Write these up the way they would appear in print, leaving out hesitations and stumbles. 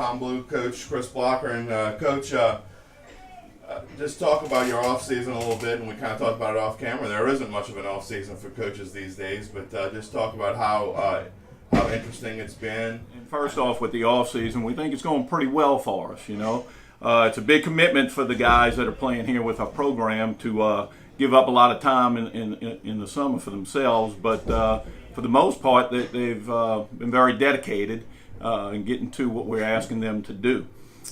Fontainebleau coach Chris Blocker. And Coach, just talk about your off season a little bit, and we kind of talked about it off camera. There isn't much of an off season for coaches these days, but just talk about how interesting it's been. And first off, with the off season, we think it's going pretty well for us. It's a big commitment for the guys that are playing here with our program to give up a lot of time in the summer for themselves, but for the most part, they've been very dedicated in getting to what we're asking them to do.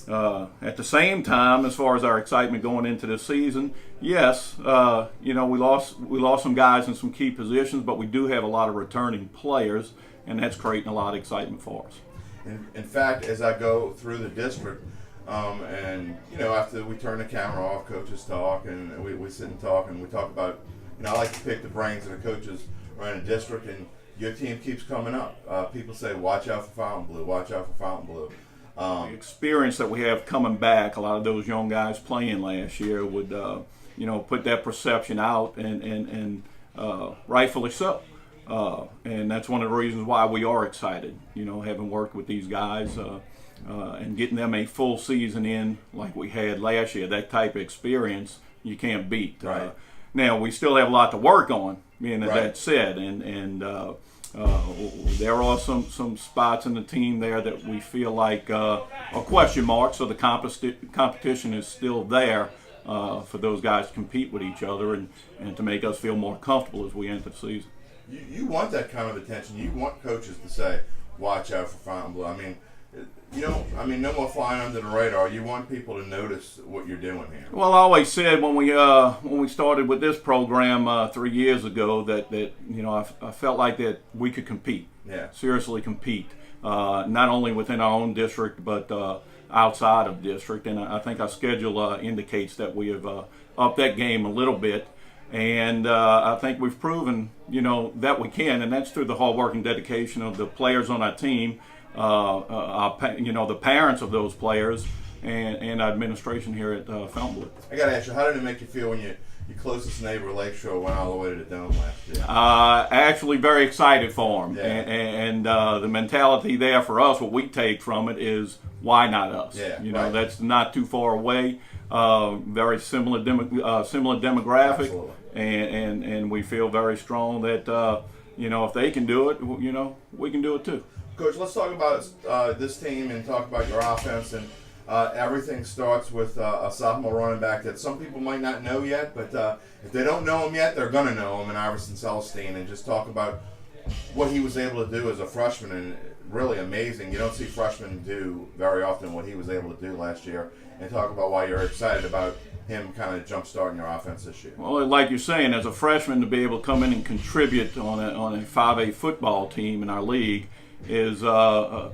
At the same time, as far as our excitement going into this season, yes, we lost some guys in some key positions, but we do have a lot of returning players, and that's creating a lot of excitement for us. In fact, as I go through the district, and after we turn the camera off, coaches talk, and we sit and talk, and we talk about, I like to pick the brains of the coaches around the district, and your team keeps coming up. People say, watch out for Fontainebleau, watch out for Fontainebleau. The experience that we have coming back, a lot of those young guys playing last year would, put that perception out, and rightfully so. And that's one of the reasons why we are excited, having worked with these guys and getting them a full season in like we had last year. That type of experience you can't beat. Right. Now, we still have a lot to work on, Right. that said, and there are some spots in the team there that we feel like are question marks, so the competition is still there for those guys to compete with each other and to make us feel more comfortable as we enter the season. You want that kind of attention. You want coaches to say, watch out for Fontainebleau. No more flying under the radar. You want people to notice what you're doing here. Well, I always said when we started with this program 3 years ago that I felt like that we could compete. Yeah. Seriously compete, not only within our own district but outside of district. And I think our schedule indicates that we have upped that game a little bit. And I think we've proven, that we can, and that's through the hard work and dedication of the players on our team, the parents of those players, and our administration here at Fontainebleau. I got to ask you, how did it make you feel when your closest neighbor, Lakeshore, went all the way to the Dome last year? Actually, very excited for them, Yeah. and the mentality there for us, what we take from it is, why not us? Yeah, right. That's not too far away. Very similar demographic. Absolutely. And we feel very strong that if they can do it, we can do it too. Coach, let's talk about this team and talk about your offense. And everything starts with a sophomore running back that some people might not know yet, but if they don't know him yet, they're going to know him, in Iverson Celestine. And just talk about what he was able to do as a freshman, and really amazing. You don't see freshmen do very often what he was able to do last year. And talk about why you're excited about him kind of jump-starting your offense this year. Well, like you're saying, as a freshman to be able to come in and contribute on a 5A football team in our league is a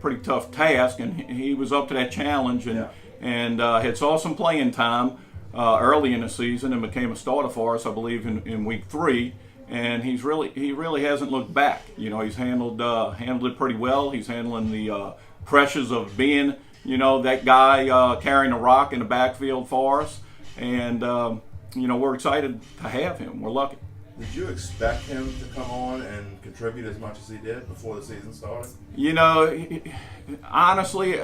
pretty tough task, and he was up to that challenge and had saw some playing time early in the season and became a starter for us, I believe, in week 3. And he really hasn't looked back. He's handled it pretty well. He's handling the pressures of being that guy carrying a rock in the backfield for us, and we're excited to have him. We're lucky. Did you expect him to come on and contribute as much as he did before the season started? Honestly,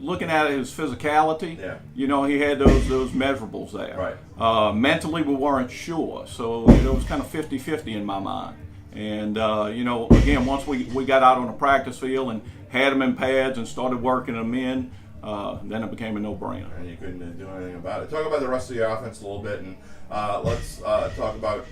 looking at his physicality, he had those measurables there. Right. Mentally, we weren't sure, so it was kind of 50-50 in my mind. And again, once we got out on the practice field and had them in pads and started working them in, then it became a no-brainer. And you couldn't do anything about it. Talk about the rest of your offense a little bit, and let's talk about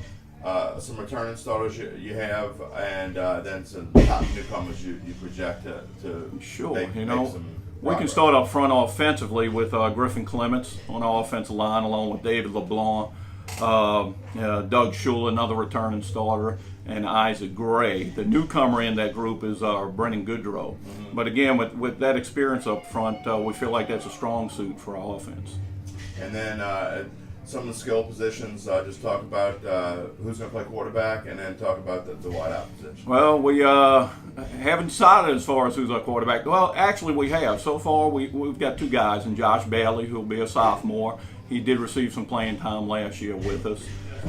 some returning starters you have, and then some top newcomers you project to sure. make some We can progress. start up front offensively with Griffin Clements on our offensive line, along with David LeBlanc, Doug Schuler, another returning starter, and Isaac Gray. The newcomer in that group is Brennan Goodrow. Mm-hmm. But again, with that experience up front, we feel like that's a strong suit for our offense. And then some of the skill positions, just talk about who's going to play quarterback, and then talk about the wideout position. Well, we haven't decided as far as who's our quarterback. Well, actually, we have. So far, we've got 2 guys, and Josh Bailey, who will be a sophomore. He did receive some playing time last year with us.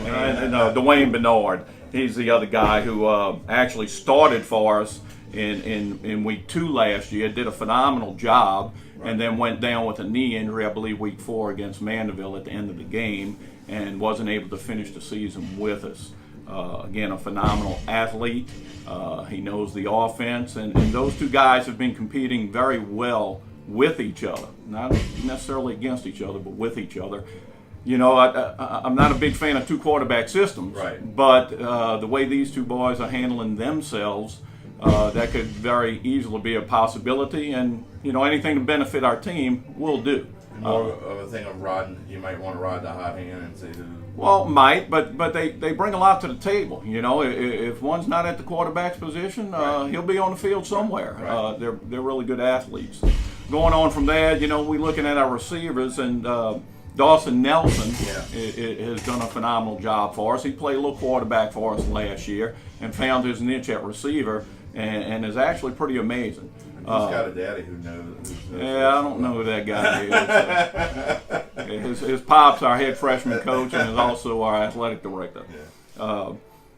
And Dwayne Bernard, he's the other guy who actually started for us in week 2 last year, did a phenomenal job, and then went down with a knee injury, I believe, week 4 against Mandeville at the end of the game, and wasn't able to finish the season with us. Again, a phenomenal athlete. He knows the offense, and those two guys have been competing very well with each other, not necessarily against each other, but with each other. You know, I'm not a big fan of 2 quarterback systems, right. But the way these two boys are handling themselves, that could very easily be a possibility. And, you know, anything to benefit our team, we'll do. More of a thing of riding, you might want to ride the hot hand and see who. Well, might, but they bring a lot to the table. You know, if one's not at the quarterback's position, right. He'll be on the field somewhere. Right. They're really good athletes. Going on from there, you know, we're looking at our receivers, and Dawson Nelson has done a phenomenal job for us. He played a little quarterback for us last year and found his niche at receiver, and is actually pretty amazing. He's got a daddy who knows. Yeah, I don't know who that guy is. His pop's our head freshman coach and is also our athletic director. Yeah.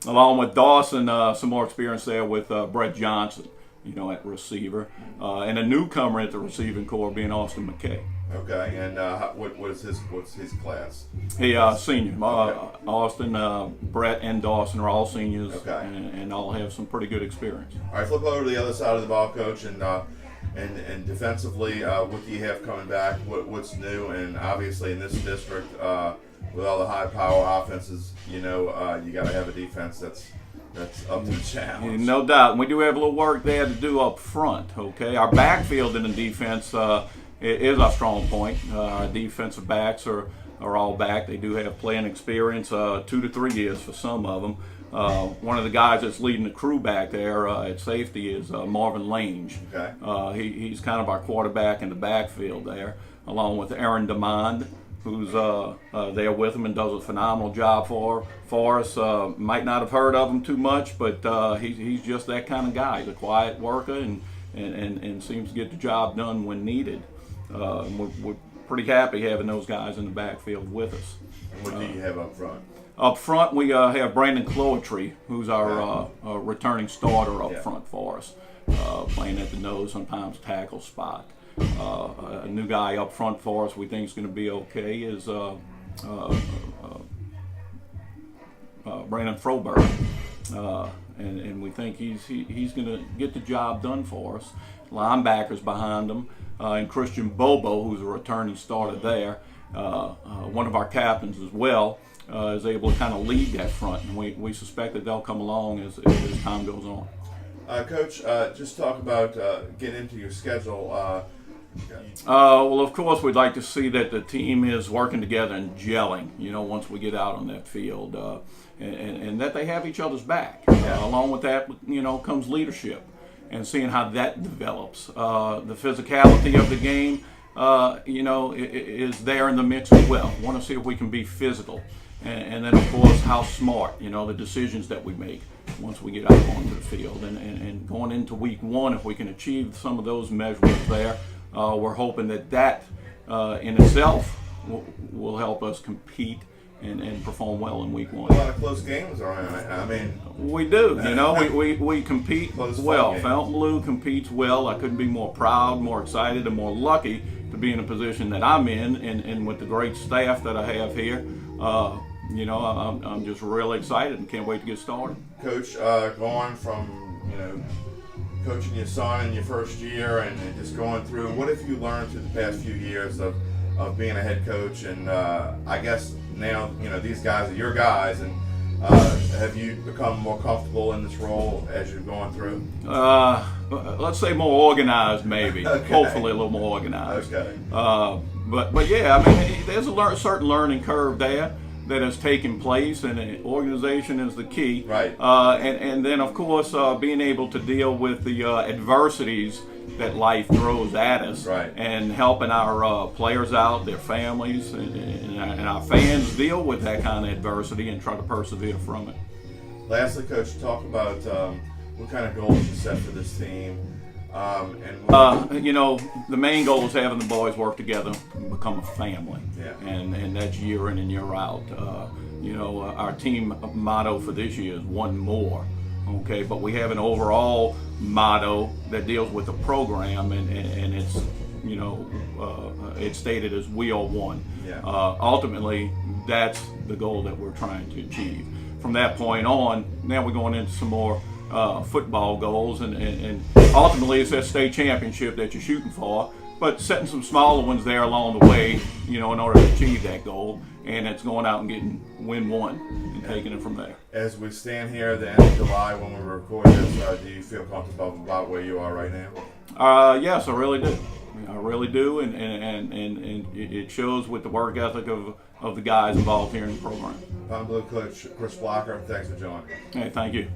Along with Dawson, some more experience there with Brett Johnson, you know, at receiver, and a newcomer at the receiving corps being Austin McKay. Okay, and what's his class? He senior. Okay. Austin, Brett, and Dawson are all seniors, okay. and all have some pretty good experience. All right, flip over to the other side of the ball, Coach, and defensively, what do you have coming back? What's new? And obviously in this district, with all the high power offenses, you know, you got to have a defense that's up to the challenge. No doubt. And we do have a little work there to do up front. Okay, our backfield in the defense is our strong point. Our defensive backs are all back. They do have playing experience, 2 to 3 years for some of them. One of the guys that's leading the crew back there at safety is Marvin Lange. Okay. He's kind of our quarterback in the backfield there, along with Aaron DeMond, who's there with him and does a phenomenal job for us. Might not have heard of him too much, but he's just that kind of guy. He's a quiet worker and seems to get the job done when needed. We're pretty happy having those guys in the backfield with us. And what do you have up front? Up front, we have Brandon Cloetry, who's our returning starter up front for us, playing at the nose, sometimes tackle spot. A new guy up front for us we think is going to be okay is Brandon Froberg. And we think he's going to get the job done for us. Linebackers behind him, and Christian Bobo, who's a returning starter there, one of our captains as well, is able to kind of lead that front, and we suspect that they'll come along as time goes on. Coach, just talk about get into your schedule. Well, of course, we'd like to see that the team is working together and gelling, you know, once we get out on that field, and that they have each other's back. Along with that, you know, comes leadership and seeing how that develops. The physicality of the game, you know, is there in the mix as well. Want to see if we can be physical. And then, of course, how smart, you know, the decisions that we make once we get out onto the field. And going into week 1, if we can achieve some of those measurements there, we're hoping that in itself will help us compete and perform well in week 1. A lot of close games around. I mean, we do. You know, we compete well. Fontainebleau competes well. I couldn't be more proud, more excited, and more lucky to be in a position that I'm in, and with the great staff that I have here. You know, I'm just really excited and can't wait to get started. Coach, going from, you know, coaching your son in your first year and just going through, what have you learned through the past few years of being a head coach? And I guess now, you know, these guys are your guys, and have you become more comfortable in this role as you're going through? Let's say more organized, maybe. Okay. Hopefully a little more organized. Okay. But yeah, I mean, there's a certain learning curve there that has taken place, and organization is the key. Right. And then, of course, being able to deal with the adversities that life throws at us, right, and helping our players out, their families, and our fans deal with that kind of adversity and try to persevere from it. Lastly, Coach, talk about what kind of goals you set for this team. You know, the main goal is having the boys work together and become a family. Yeah. And that's year in and year out. You know, our team motto for this year is one more. Okay, but we have an overall motto that deals with the program, and it's, you know, it's stated as "We are one." Yeah. Ultimately, that's the goal that we're trying to achieve. From that point on, now we're going into some more football goals, and ultimately it's that state championship that you're shooting for, but setting some smaller ones there along the way, you know, in order to achieve that goal, and it's going out and getting win one and taking it from there. As we stand here at the end of July when we record this, do you feel comfortable about where you are right now? Yes, I really do. I really do, and it shows with the work ethic of the guys involved here in the program. Fontainebleau coach Chris Blocker, thanks for joining. Hey, thank you.